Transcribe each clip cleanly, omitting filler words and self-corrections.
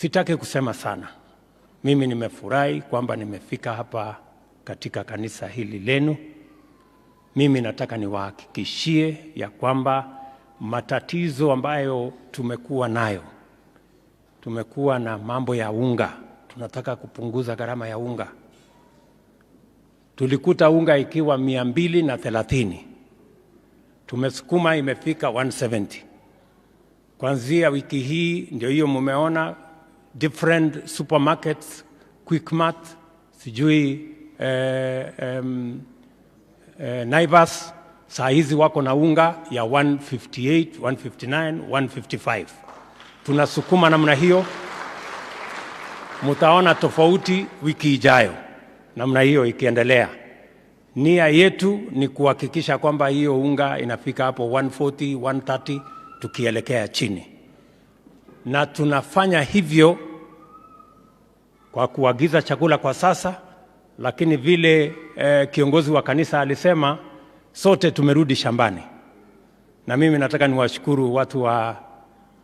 Sitaki kusema sana. Mimi nimefurahi kwamba nimefika hapa katika kanisa hili lenu. Mimi nataka niwahakikishie ya kwamba matatizo ambayo tumekuwa nayo, tumekuwa na mambo ya unga. Tunataka kupunguza gharama ya unga. Tulikuta unga ikiwa 230. Tumesukuma imefika 170. Kuanzia wiki hii ndio hiyo mumeona different supermarkets, Quickmart, sijui Naivas, saa hizi wako na unga ya 158, 159, 155. Tunasukuma namna hiyo. Mutaona tofauti wiki ijayo namna hiyo ikiendelea. Nia yetu ni kuhakikisha kwamba hiyo unga inafika hapo 140, 130 tukielekea chini. Na tunafanya hivyo kwa kuagiza chakula kwa sasa, lakini vile kiongozi wa kanisa alisema sote tumerudi shambani. Na mimi nataka niwashukuru watu wa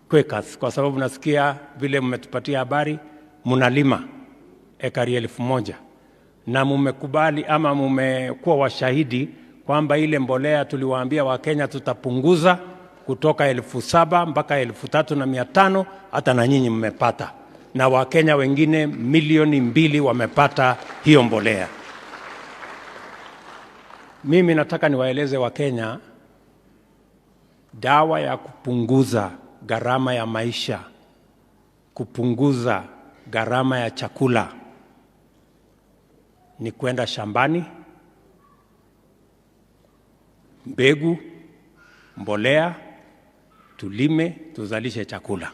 Quakers kwa sababu nasikia vile mmetupatia habari mnalima ekari 1000 na mmekubali ama mmekuwa washahidi kwamba ile mbolea tuliwaambia Wakenya tutapunguza kutoka 7,000 mpaka 3,500, hata na nyinyi mmepata, na Wakenya wengine 2 milioni wamepata hiyo mbolea. Mimi nataka niwaeleze Wakenya dawa ya kupunguza gharama ya maisha, kupunguza gharama ya chakula ni kwenda shambani, mbegu, mbolea, tulime, tuzalishe chakula.